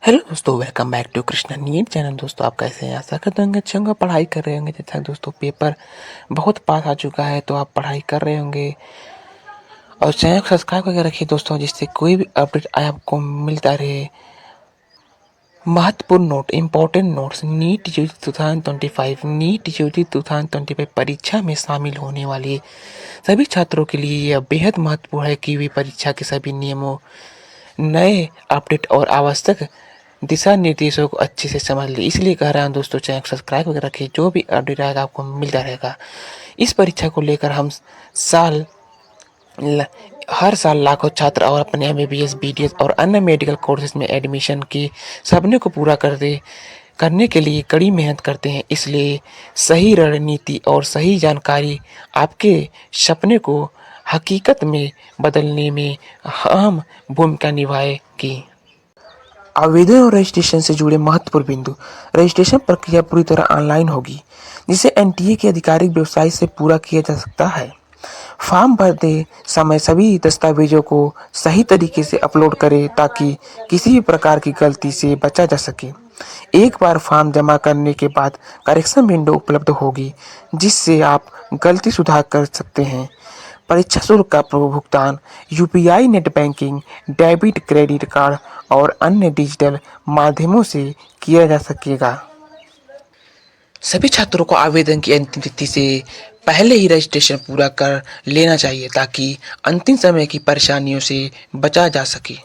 Hello दोस्तों, welcome back to Krishna NEET channel. दोस्तों, आप कैसे हैं? आशा करते होंगे अच्छे होंगे, पढ़ाई कर रहे होंगे। जैसा दोस्तों पेपर बहुत पास आ चुका है तो आप पढ़ाई कर रहे होंगे और चैनल को सब्सक्राइब करके रखिए दोस्तों, जिससे कोई भी अपडेट आपको मिलता रहे। महत्वपूर्ण note, important notes. NEET UG 2025 NEET UG 2025 परीक्षा में शामिल होने वाले सभी छात्रों के लिए यह बेहद महत्वपूर्ण है कि वे परीक्षा के सभी नियमों, नए अपडेट और आवश्यक दिशा निर्देशों को अच्छे से समझ ले। इसलिए कह रहा हूँ दोस्तों, चैनल को सब्सक्राइब करके रखिए, जो भी अपडेट आएगा आपको मिलता रहेगा। इस परीक्षा को लेकर हम साल हर साल लाखों छात्र और अपने एमबीबीएस, बीडीएस और अन्य मेडिकल कोर्सेज में एडमिशन के सपने को पूरा करने के लिए कड़ी मेहनत करते हैं। इसलिए सही रणनीति और सही जानकारी आपके सपने को हकीकत में बदलने में अहम भूमिका निभाएगी। आवेदन और रजिस्ट्रेशन से जुड़े महत्वपूर्ण बिंदु। रजिस्ट्रेशन प्रक्रिया पूरी तरह ऑनलाइन होगी, जिसे एनटीए की आधिकारिक वेबसाइट से पूरा किया जा सकता है। फॉर्म भरते समय सभी दस्तावेजों को सही तरीके से अपलोड करें ताकि किसी भी प्रकार की गलती से बचा जा सके। एक बार फॉर्म जमा करने के बाद करेक्शन विंडो उपलब्ध होगी, जिससे आप गलती सुधार कर सकते हैं। परीक्षा शुल्क का भुगतान UPI, net banking, debit credit card और अन्य डिजिटल माध्यमों से किया जा सकेगा। सभी छात्रों को आवेदन की अंतिम तिथि से पहले ही रजिस्ट्रेशन पूरा कर लेना चाहिए ताकि अंतिम समय की परेशानियों से बचा जा सके।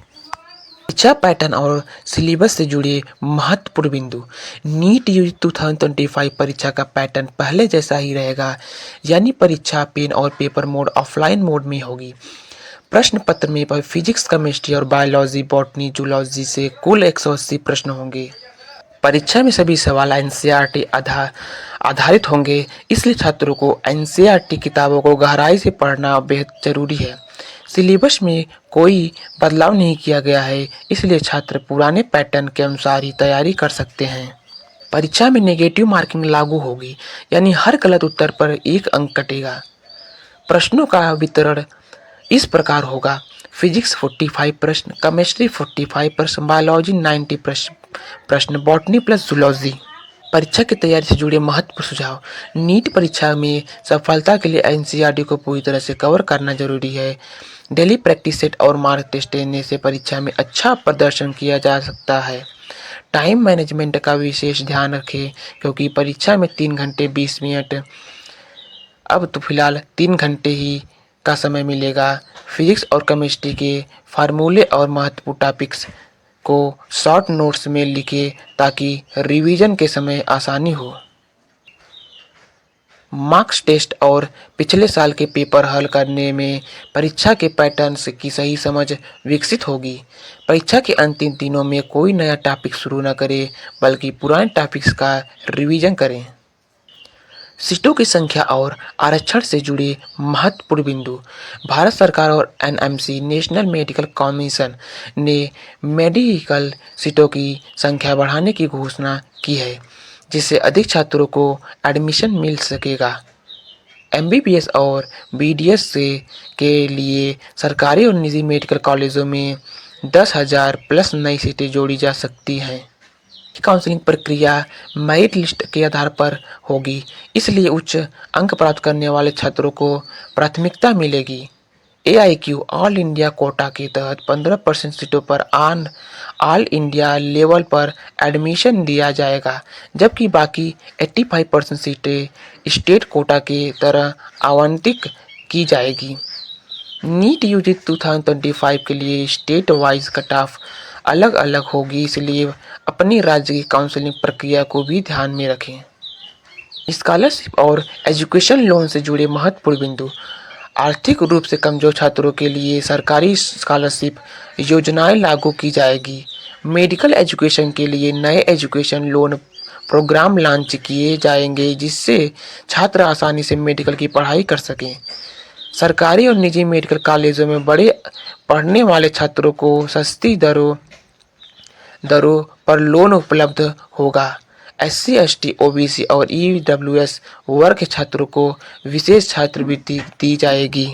परीक्षा पैटर्न और सिलेबस से जुड़े महत्वपूर्ण बिंदु। नीट यूजी 2025 परीक्षा का पैटर्न पहले जैसा ही रहेगा, यानी परीक्षा पेन और पेपर मोड ऑफलाइन मोड में होगी। प्रश्न पत्र में फिजिक्स, केमिस्ट्री और बायोलॉजी, बॉटनी, जूलॉजी से कुल 180 प्रश्न होंगे। परीक्षा में सभी सवाल एनसीईआरटी आधारित होंगे, इसलिए छात्रों को एनसीईआरटी किताबों को गहराई से पढ़ना बेहद जरूरी है। सिलेबस में कोई बदलाव नहीं किया गया है, इसलिए छात्र पुराने पैटर्न के अनुसार ही तैयारी कर सकते हैं। परीक्षा में नेगेटिव मार्किंग लागू होगी, यानी हर गलत उत्तर पर 1 अंक कटेगा। प्रश्नों का वितरण इस प्रकार होगा: फिजिक्स 45 प्रश्न, केमिस्ट्री 45 प्रश्न, बायोलॉजी 90 प्रश्न, बॉटनी प्लस जूलॉजी। परीक्षा की तैयारी से जुड़े महत्वपूर्ण सुझाव। नीट परीक्षा में सफलता के लिए एनसीईआरटी को पूरी तरह से कवर करना जरूरी है। डेली प्रैक्टिस सेट और मार्क टेस्ट देने से परीक्षा में अच्छा प्रदर्शन किया जा सकता है। टाइम मैनेजमेंट का विशेष ध्यान रखें, क्योंकि परीक्षा में 3 घंटे 20 मिनट, अब तो फिलहाल 3 घंटे ही का समय मिलेगा। फिजिक्स और केमिस्ट्री के फार्मूले और महत्वपूर्ण टॉपिक्स को शॉर्ट नोट्स में लिखें ताकि रिवीजन के समय आसानी हो। मार्क्स टेस्ट और पिछले साल के पेपर हल करने में परीक्षा के पैटर्न्स की सही समझ विकसित होगी। परीक्षा के अंतिम दिनों में कोई नया टॉपिक शुरू न करें, बल्कि पुराने टॉपिक्स का रिवीजन करें। सीटों की संख्या और आरक्षण से जुड़े महत्वपूर्ण बिंदु। भारत सरकार और एनएमसी, नेशनल मेडिकल कमीशन ने मेडिकल सीटों की संख्या बढ़ाने की घोषणा की है, जिससे अधिक छात्रों को एडमिशन मिल सकेगा। एमबीबीएस और बीडीएस के लिए सरकारी और निजी मेडिकल कॉलेजों में 10,000 प्लस नई सीटें जोड़ी जा सकती हैं। काउंसलिंग प्रक्रिया मेरिट लिस्ट के आधार पर होगी, इसलिए उच्च अंक प्राप्त करने वाले छात्रों को प्राथमिकता मिलेगी। एआईक्यू ऑल इंडिया कोटा के तहत 15% सीटों पर ऑल इंडिया लेवल पर एडमिशन दिया जाएगा, जबकि बाकी 85% सीटें स्टेट कोटा के तरह आवंटित की जाएगी। नीट यूजी 2025 के लिए स्टेट वाइज कट ऑफ अलग अलग होगी, इसलिए अपनी राज्य की काउंसलिंग प्रक्रिया को भी ध्यान में रखें। स्कॉलरशिप और एजुकेशन लोन से जुड़े महत्वपूर्ण बिंदु। आर्थिक रूप से कमजोर छात्रों के लिए सरकारी स्कॉलरशिप योजनाएं लागू की जाएगी। मेडिकल एजुकेशन के लिए नए एजुकेशन लोन प्रोग्राम लॉन्च किए जाएंगे, जिससे छात्र आसानी से मेडिकल की पढ़ाई कर सकें। सरकारी और निजी मेडिकल कॉलेजों में बड़े पढ़ने वाले छात्रों को सस्ती दरों पर लोन उपलब्ध होगा। एससी, एसटी, ओबीसी और ईडब्ल्यूएस वर्ग के छात्रों को विशेष छात्रवृत्ति दी जाएगी।